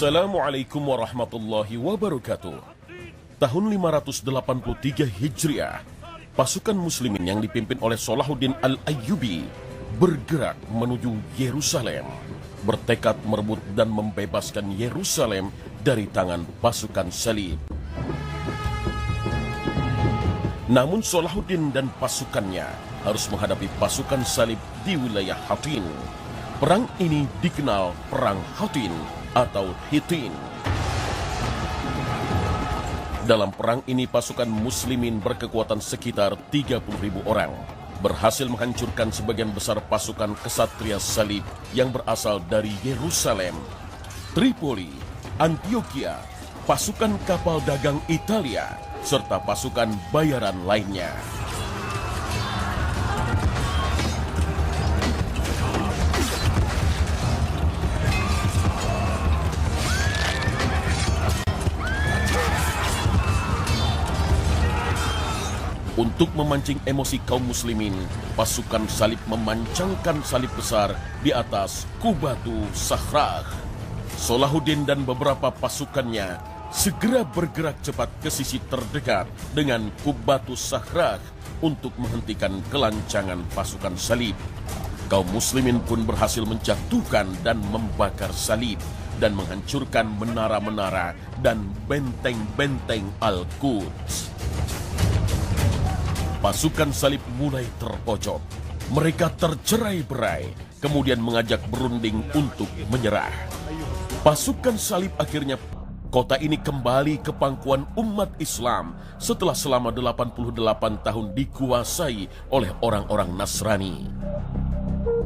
Assalamualaikum warahmatullahi wabarakatuh. Tahun 583 Hijriah, pasukan muslimin yang dipimpin oleh Salahuddin Al-Ayyubi bergerak menuju Yerusalem, bertekad merebut dan membebaskan Yerusalem dari tangan pasukan salib. Namun Salahuddin dan pasukannya harus menghadapi pasukan salib di wilayah Hattin. Perang ini dikenal Perang Hattin atau Hittin. Dalam perang ini pasukan muslimin berkekuatan sekitar 30.000 orang berhasil menghancurkan sebagian besar pasukan kesatria salib yang berasal dari Yerusalem, Tripoli, Antioquia, pasukan kapal dagang Italia, serta pasukan bayaran lainnya. Untuk memancing emosi kaum muslimin, pasukan salib memancangkan salib besar di atas Qubatu Sakhrah. Salahuddin dan beberapa pasukannya segera bergerak cepat ke sisi terdekat dengan Qubatu Sakhrah untuk menghentikan kelancangan pasukan salib. Kaum muslimin pun berhasil menjatuhkan dan membakar salib dan menghancurkan menara-menara dan benteng-benteng Al-Quds. Pasukan salib mulai terpojok. Mereka tercerai-berai, kemudian mengajak berunding untuk menyerah. Pasukan salib akhirnya kota ini kembali ke pangkuan umat Islam setelah selama 88 tahun dikuasai oleh orang-orang Nasrani.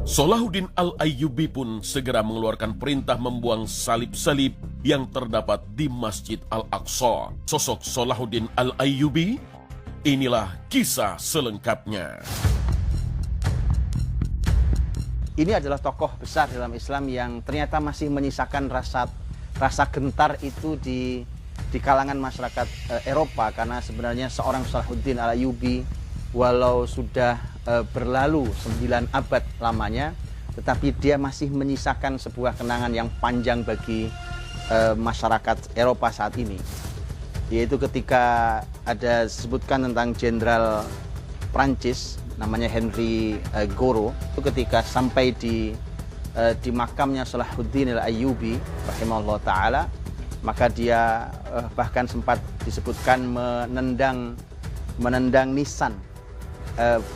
Salahuddin Al-Ayyubi pun segera mengeluarkan perintah membuang salib-salib yang terdapat di Masjid Al-Aqsa. Sosok Salahuddin Al-Ayyubi, inilah kisah selengkapnya. Ini adalah tokoh besar dalam Islam yang ternyata masih menyisakan rasa gentar itu di kalangan masyarakat Eropa, karena sebenarnya seorang Salahuddin Al-Ayyubi walau sudah berlalu 9 abad lamanya, tetapi dia masih menyisakan sebuah kenangan yang panjang bagi masyarakat Eropa saat ini. Yaitu ketika ada disebutkan tentang jenderal Prancis namanya Henry Gouraud, itu ketika sampai di makamnya Salahuddin Al-Ayyubi rahimahullah ta'ala, maka dia bahkan sempat disebutkan menendang nisan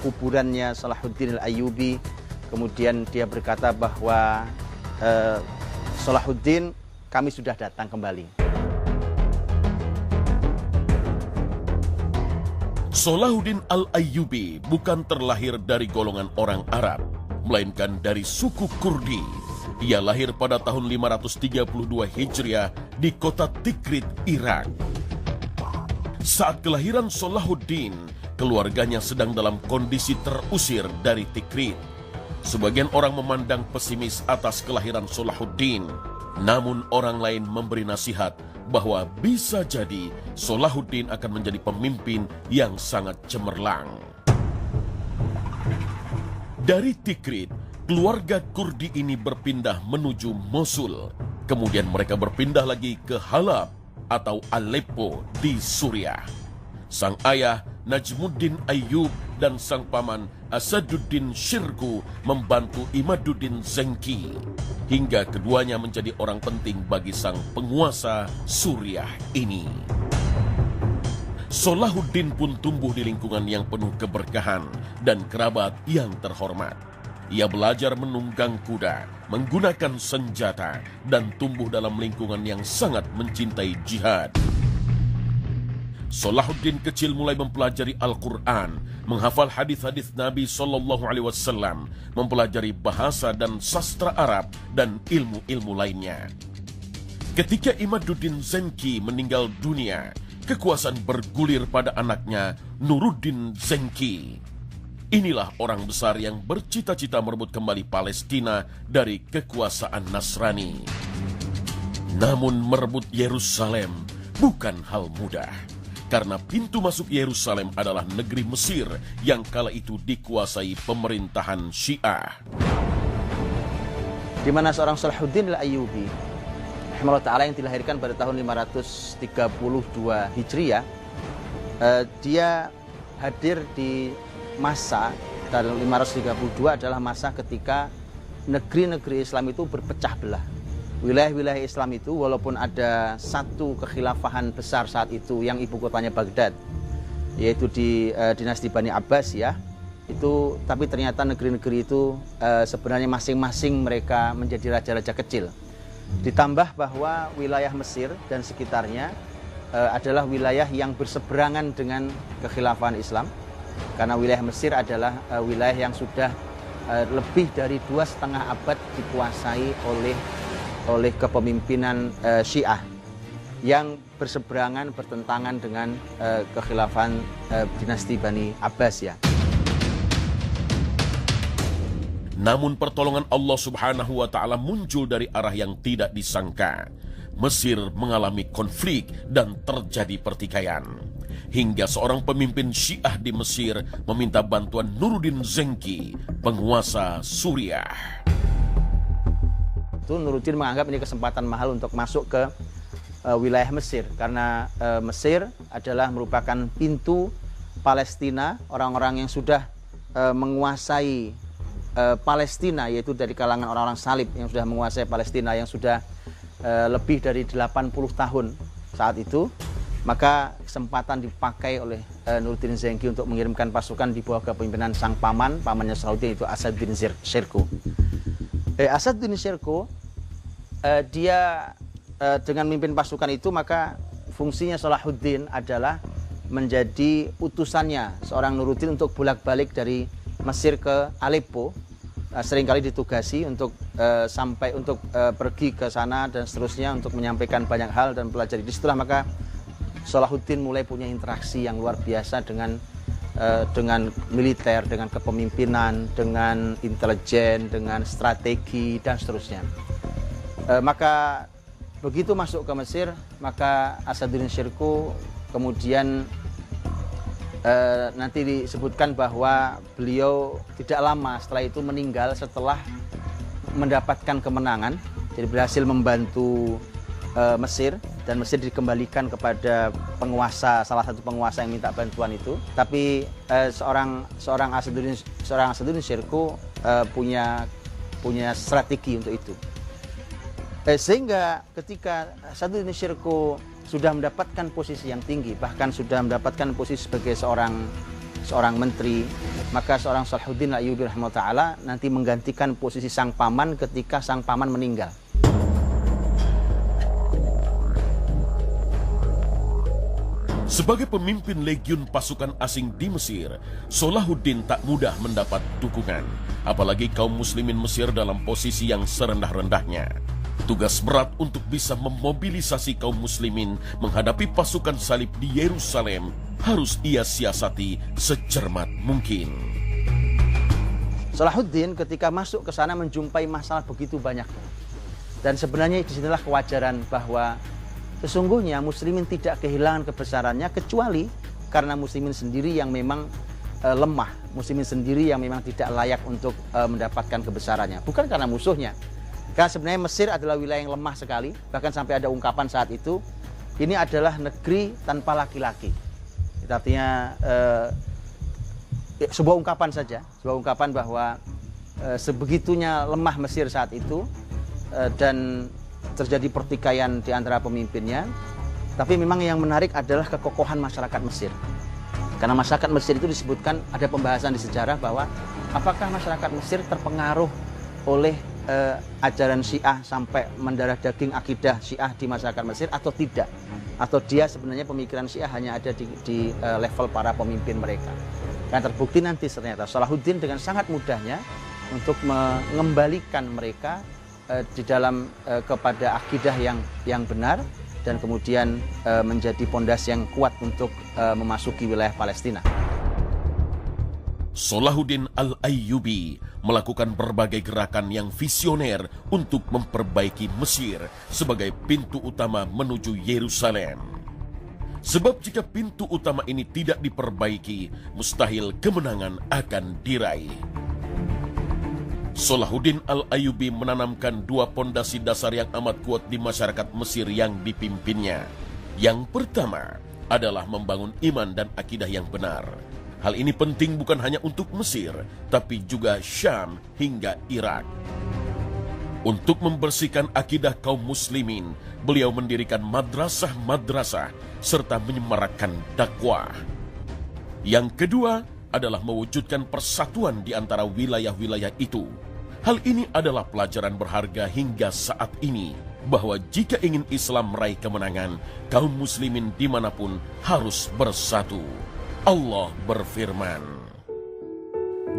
kuburannya Salahuddin Al-Ayyubi. Kemudian dia berkata bahwa Salahuddin, kami sudah datang kembali. Salahuddin Al-Ayyubi bukan terlahir dari golongan orang Arab, melainkan dari suku Kurdi. Ia lahir pada tahun 532 Hijriah di kota Tikrit, Irak. Saat kelahiran Salahuddin, keluarganya sedang dalam kondisi terusir dari Tikrit. Sebagian orang memandang pesimis atas kelahiran Salahuddin, namun orang lain memberi nasihat bahwa bisa jadi Salahuddin akan menjadi pemimpin yang sangat cemerlang. Dari Tikrit, keluarga Kurdi ini berpindah menuju Mosul. Kemudian mereka berpindah lagi ke Halab atau Aleppo di Suriah. Sang ayah Najmuddin Ayyub dan sang paman Asaduddin Shirkuh membantu Imaduddin Zenki, hingga keduanya menjadi orang penting bagi sang penguasa Suriah ini. Salahuddin pun tumbuh di lingkungan yang penuh keberkahan dan kerabat yang terhormat. Ia belajar menunggang kuda, menggunakan senjata, dan tumbuh dalam lingkungan yang sangat mencintai jihad. Salahuddin kecil mulai mempelajari Al-Quran, menghafal hadis-hadis Nabi SAW, mempelajari bahasa dan sastra Arab, dan ilmu-ilmu lainnya. Ketika Imaduddin Zenki meninggal dunia, kekuasaan bergulir pada anaknya Nuruddin Zenki. Inilah orang besar yang bercita-cita merebut kembali Palestina dari kekuasaan Nasrani. Namun merebut Yerusalem bukan hal mudah, karena pintu masuk Yerusalem adalah negeri Mesir yang kala itu dikuasai pemerintahan Syiah. Di mana seorang Salahuddin Al-Ayyubi rahimahullah ta'ala yang dilahirkan pada tahun 532 Hijriah, dia hadir di masa tahun 532 adalah masa ketika negeri-negeri Islam itu berpecah belah. Wilayah-wilayah Islam itu walaupun ada satu kekhilafahan besar saat itu yang ibu kotanya Baghdad, yaitu di dinasti Bani Abbas ya, itu tapi ternyata negeri-negeri itu sebenarnya masing-masing mereka menjadi raja-raja kecil. Ditambah bahwa wilayah Mesir dan sekitarnya adalah wilayah yang berseberangan dengan kekhilafahan Islam, karena wilayah Mesir adalah wilayah yang sudah lebih dari 2,5 abad dikuasai oleh kepemimpinan Syiah yang berseberangan, bertentangan dengan kekhilafan dinasti Bani Abbas ya. Namun pertolongan Allah Subhanahu wa Ta'ala muncul dari arah yang tidak disangka. Mesir mengalami konflik dan terjadi pertikaian. Hingga seorang pemimpin Syiah di Mesir meminta bantuan Nuruddin Zenki, penguasa Suriah. Nuruddin menganggap ini kesempatan mahal untuk masuk ke wilayah Mesir, karena Mesir adalah merupakan pintu Palestina, orang-orang yang sudah menguasai Palestina, yaitu dari kalangan orang-orang salib yang sudah menguasai Palestina yang sudah lebih dari 80 tahun saat itu. Maka kesempatan dipakai oleh Nuruddin Zenki untuk mengirimkan pasukan di bawah kepemimpinan sang pamannya Salahuddin, itu Asaduddin Shirkuh. Asaduddin Shirkuh dia dengan memimpin pasukan itu, maka fungsinya Salahuddin adalah menjadi utusannya seorang Nuruddin untuk bolak-balik dari Mesir ke Aleppo. Seringkali ditugasi untuk pergi ke sana dan seterusnya untuk menyampaikan banyak hal dan pelajari. Disitulah maka Salahuddin mulai punya interaksi yang luar biasa dengan militer, dengan kepemimpinan, dengan intelijen, dengan strategi dan seterusnya. Maka begitu masuk ke Mesir, maka Asaduddin Shirkuh kemudian nanti disebutkan bahwa beliau tidak lama setelah itu meninggal setelah mendapatkan kemenangan. Jadi berhasil membantu Mesir, dan Mesir dikembalikan kepada salah satu penguasa yang minta bantuan itu. Tapi seorang Asaduddin Shirkuh punya strategi untuk itu. Sehingga ketika Asaduddin Shirkuh sudah mendapatkan posisi yang tinggi, bahkan sudah mendapatkan posisi sebagai seorang menteri, maka seorang Salahuddin Al-Ayyubi rahimahullah ta'ala nanti menggantikan posisi sang paman ketika sang paman meninggal. Sebagai pemimpin legiun pasukan asing di Mesir, Salahuddin tak mudah mendapat dukungan, apalagi kaum muslimin Mesir dalam posisi yang serendah-rendahnya. Tugas berat untuk bisa memobilisasi kaum muslimin menghadapi pasukan salib di Yerusalem harus ia siasati secermat mungkin. Salahuddin ketika masuk ke sana menjumpai masalah begitu banyak. Dan sebenarnya disinilah kewajaran bahwa sesungguhnya muslimin tidak kehilangan kebesarannya kecuali karena muslimin sendiri yang memang lemah, muslimin sendiri yang memang tidak layak untuk mendapatkan kebesarannya, bukan karena musuhnya. Karena sebenarnya Mesir adalah wilayah yang lemah sekali, bahkan sampai ada ungkapan saat itu, ini adalah negeri tanpa laki-laki. Itu artinya sebuah ungkapan saja, sebuah ungkapan bahwa sebegitunya lemah Mesir saat itu, dan terjadi pertikaian di antara pemimpinnya. Tapi memang yang menarik adalah kekokohan masyarakat Mesir. Karena masyarakat Mesir itu disebutkan, ada pembahasan di sejarah bahwa apakah masyarakat Mesir terpengaruh oleh ajaran Syiah sampai mendarah daging akidah Syiah di masyarakat Mesir atau tidak, atau dia sebenarnya pemikiran Syiah hanya ada di level para pemimpin mereka. Yang terbukti nanti ternyata Salahuddin dengan sangat mudahnya untuk mengembalikan mereka di dalam kepada akidah yang benar, dan kemudian menjadi pondasi yang kuat untuk memasuki wilayah Palestina. Salahuddin Al-Ayyubi melakukan berbagai gerakan yang visioner untuk memperbaiki Mesir sebagai pintu utama menuju Yerusalem. Sebab jika pintu utama ini tidak diperbaiki, mustahil kemenangan akan diraih. Salahuddin Al-Ayyubi menanamkan dua pondasi dasar yang amat kuat di masyarakat Mesir yang dipimpinnya. Yang pertama adalah membangun iman dan akidah yang benar. Hal ini penting bukan hanya untuk Mesir, tapi juga Syam hingga Irak. Untuk membersihkan akidah kaum muslimin, beliau mendirikan madrasah-madrasah serta menyemarakkan dakwah. Yang kedua adalah mewujudkan persatuan di antara wilayah-wilayah itu. Hal ini adalah pelajaran berharga hingga saat ini, bahwa jika ingin Islam meraih kemenangan, kaum muslimin dimanapun harus bersatu. Allah berfirman,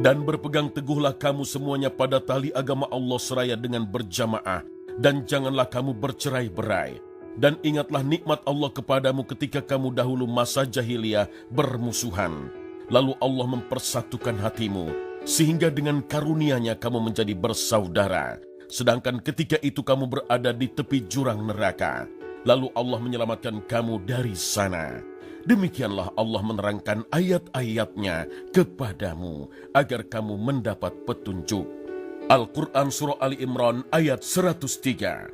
"Dan berpegang teguhlah kamu semuanya pada tali agama Allah seraya dengan berjamaah, dan janganlah kamu bercerai-berai. Dan ingatlah nikmat Allah kepadamu ketika kamu dahulu masa jahiliyah bermusuhan. Lalu Allah mempersatukan hatimu, sehingga dengan karunia-Nya kamu menjadi bersaudara. Sedangkan ketika itu kamu berada di tepi jurang neraka. Lalu Allah menyelamatkan kamu dari sana. Demikianlah Allah menerangkan ayat-ayat-Nya kepadamu, agar kamu mendapat petunjuk." Al-Quran Surah Ali Imran ayat 103.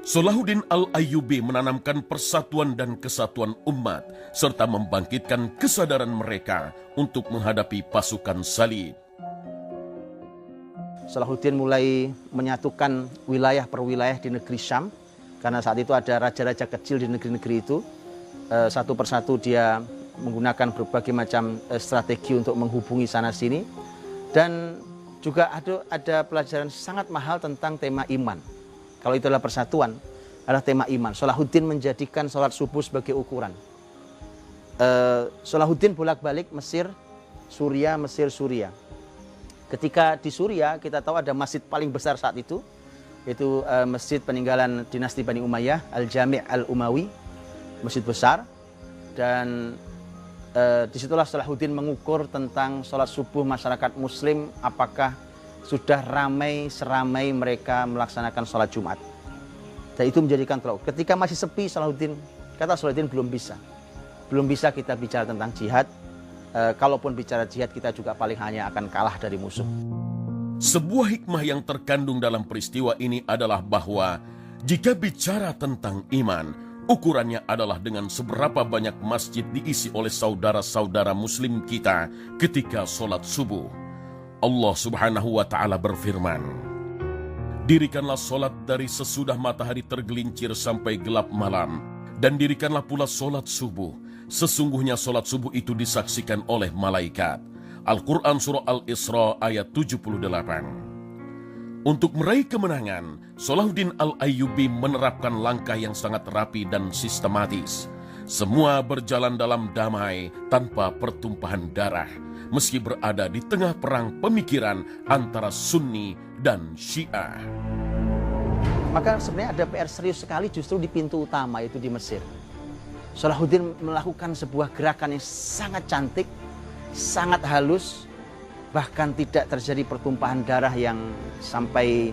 Salahuddin Al-Ayyubi menanamkan persatuan dan kesatuan umat, serta membangkitkan kesadaran mereka untuk menghadapi pasukan salib. Salahuddin mulai menyatukan wilayah per wilayah di negeri Syam, karena saat itu ada raja-raja kecil di negeri-negeri itu. Satu persatu dia menggunakan berbagai macam strategi untuk menghubungi sana-sini. Dan juga ada pelajaran sangat mahal tentang tema iman. Kalau itu adalah persatuan, adalah tema iman. Salahuddin menjadikan sholat subuh sebagai ukuran. Salahuddin bolak-balik Mesir, Suria, Mesir, Suria. Ketika di Suria, kita tahu ada masjid paling besar saat itu, yaitu masjid peninggalan dinasti Bani Umayyah, Al-Jami' Al-Umawi, masjid besar. Dan disitulah Salahuddin mengukur tentang sholat subuh masyarakat muslim, apakah sudah ramai seramai mereka melaksanakan sholat Jumat. Dan itu menjadikan tolak. Ketika masih sepi, kata Salahuddin belum bisa kita bicara tentang jihad. Kalaupun bicara jihad, kita juga paling hanya akan kalah dari musuh. Sebuah hikmah yang terkandung dalam peristiwa ini adalah bahwa jika bicara tentang iman, ukurannya adalah dengan seberapa banyak masjid diisi oleh saudara-saudara muslim kita ketika sholat subuh. Allah Subhanahu wa Ta'ala berfirman, "Dirikanlah sholat dari sesudah matahari tergelincir sampai gelap malam, dan dirikanlah pula sholat subuh. Sesungguhnya sholat subuh itu disaksikan oleh malaikat." Al-Quran Surah Al-Isra ayat 78. Untuk meraih kemenangan, Salahuddin Al-Ayyubi menerapkan langkah yang sangat rapi dan sistematis. Semua berjalan dalam damai tanpa pertumpahan darah, meski berada di tengah perang pemikiran antara Sunni dan Syiah. Maka sebenarnya ada PR serius sekali justru di pintu utama, yaitu di Mesir. Salahuddin melakukan sebuah gerakan yang sangat cantik, sangat halus, bahkan tidak terjadi pertumpahan darah yang sampai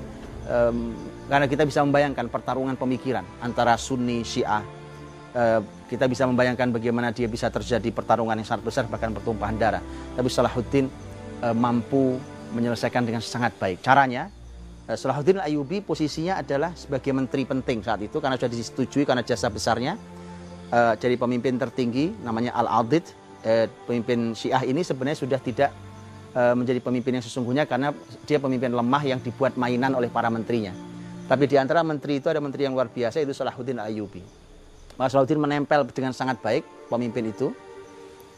karena kita bisa membayangkan pertarungan pemikiran antara Sunni Syiah. Kita bisa membayangkan bagaimana dia bisa terjadi pertarungan yang sangat besar, bahkan pertumpahan darah. Tapi Salahuddin mampu menyelesaikan dengan sangat baik. Caranya, Salahuddin Al-Ayyubi posisinya adalah sebagai menteri penting saat itu, karena sudah disetujui karena jasa besarnya. Jadi pemimpin tertinggi namanya Al-Adid. Pemimpin Syiah ini sebenarnya sudah tidak menjadi pemimpin yang sesungguhnya, karena dia pemimpin lemah yang dibuat mainan oleh para menterinya. Tapi di antara menteri itu ada menteri yang luar biasa, yaitu Salahuddin Al-Ayyubi. Maka Salahuddin menempel dengan sangat baik pemimpin itu,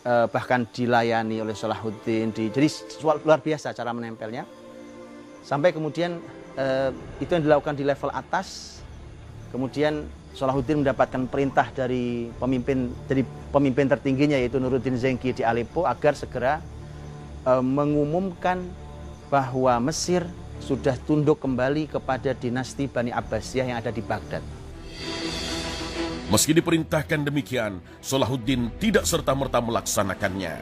bahkan dilayani oleh Salahuddin. Jadi luar biasa cara menempelnya. Sampai kemudian itu yang dilakukan di level atas. Kemudian Salahuddin mendapatkan perintah dari pemimpin tertingginya, yaitu Nuruddin Zenki di Aleppo, agar segera mengumumkan bahwa Mesir sudah tunduk kembali kepada dinasti Bani Abbasiyah yang ada di Baghdad. Meski diperintahkan demikian, Salahuddin tidak serta-merta melaksanakannya.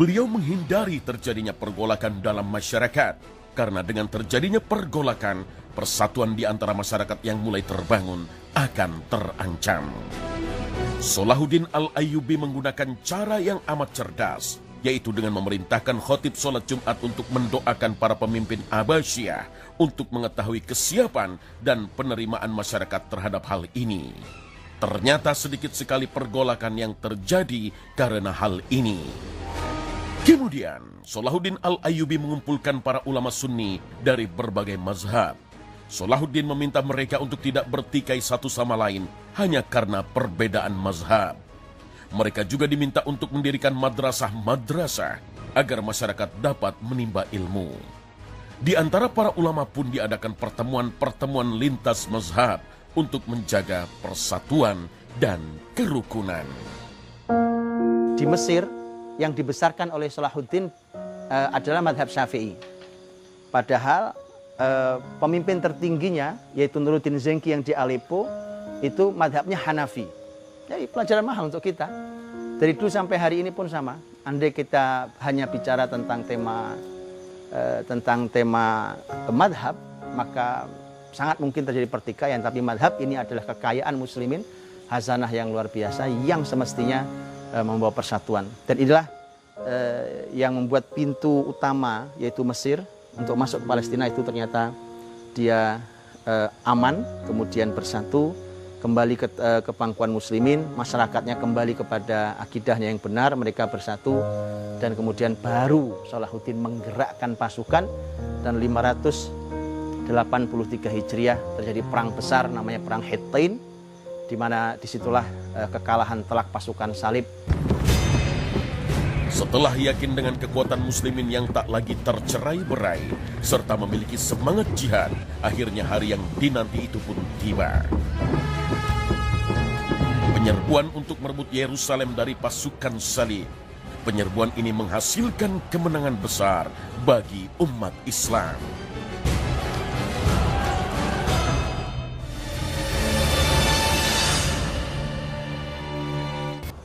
Beliau menghindari terjadinya pergolakan dalam masyarakat, karena dengan terjadinya pergolakan, persatuan di antara masyarakat yang mulai terbangun akan terancam. Salahuddin Al-Ayyubi menggunakan cara yang amat cerdas. yaitu dengan memerintahkan khotib sholat Jumat untuk mendoakan para pemimpin Abbasiyah untuk mengetahui kesiapan dan penerimaan masyarakat terhadap hal ini. Ternyata sedikit sekali pergolakan yang terjadi karena hal ini. Kemudian, Salahuddin Al-Ayyubi mengumpulkan para ulama Sunni dari berbagai mazhab. Salahuddin meminta mereka untuk tidak bertikai satu sama lain hanya karena perbedaan mazhab. Mereka juga diminta untuk mendirikan madrasah-madrasah agar masyarakat dapat menimba ilmu. Di antara para ulama pun diadakan pertemuan-pertemuan lintas mazhab untuk menjaga persatuan dan kerukunan. Di Mesir, yang dibesarkan oleh Salahuddin adalah madhab Syafi'i. Padahal pemimpin tertingginya, yaitu Nuruddin Zenki yang di Aleppo, itu madhabnya Hanafi. Jadi pelajaran mahal untuk kita. Dari dulu sampai hari ini pun sama. Andai kita hanya bicara tentang tema madhab, maka sangat mungkin terjadi pertikaian. Tapi madhab ini adalah kekayaan muslimin, hazanah yang luar biasa, yang semestinya membawa persatuan. Dan inilah yang membuat pintu utama, yaitu Mesir, untuk masuk ke Palestina itu ternyata dia aman, kemudian bersatu, kembali ke pangkuan muslimin, masyarakatnya kembali kepada akidahnya yang benar, mereka bersatu, dan kemudian baru Salahuddin menggerakkan pasukan, dan 583 Hijriah terjadi perang besar namanya Perang Hittain, di mana disitulah kekalahan telak pasukan salib. Setelah yakin dengan kekuatan muslimin yang tak lagi tercerai-berai, serta memiliki semangat jihad, akhirnya hari yang dinanti itu pun tiba. Penyerbuan untuk merebut Yerusalem dari pasukan salib. Penyerbuan ini menghasilkan kemenangan besar bagi umat Islam.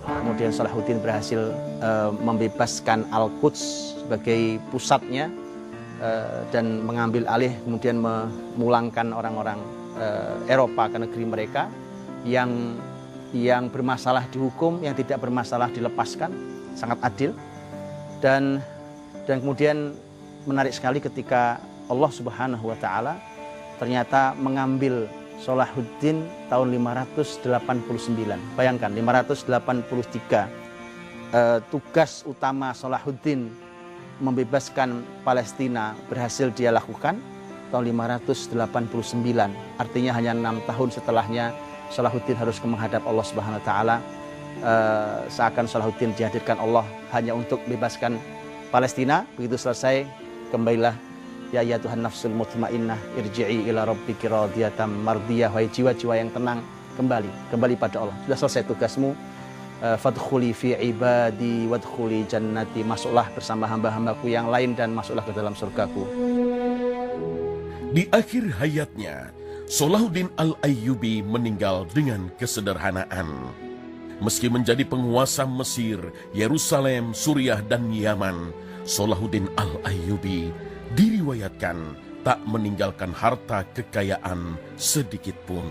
Kemudian Salahuddin berhasil membebaskan Al-Quds sebagai pusatnya dan mengambil alih, kemudian memulangkan orang-orang Eropa ke negeri mereka yang bermasalah dihukum, yang tidak bermasalah dilepaskan, sangat adil. Dan kemudian menarik sekali ketika Allah Subhanahu wa Ta'ala ternyata mengambil Salahuddin tahun 589. Bayangkan 583. Tugas utama Salahuddin membebaskan Palestina berhasil dia lakukan tahun 589. Artinya hanya 6 tahun setelahnya Salahuddin harus menghadap Allah Subhanahu wa Ta'ala. Seakan Salahuddin dihadirkan Allah hanya untuk bebaskan Palestina. Begitu selesai, kembalilah. Ya Tuhan nafsul mutmainnah irji'i ila rabbiki radiyatan mardiyah. Wahai jiwa-jiwa yang tenang, kembali pada Allah. Sudah selesai tugasmu. Fadkhuli fi ibadi wadkhuli jannati. Masuklah bersama hamba-hambaku yang lain dan masuklah ke dalam surgaku. Di akhir hayatnya, Salahuddin Al-Ayyubi meninggal dengan kesederhanaan. Meski menjadi penguasa Mesir, Yerusalem, Suriah, dan Yaman, Salahuddin Al-Ayyubi diriwayatkan tak meninggalkan harta kekayaan sedikit pun.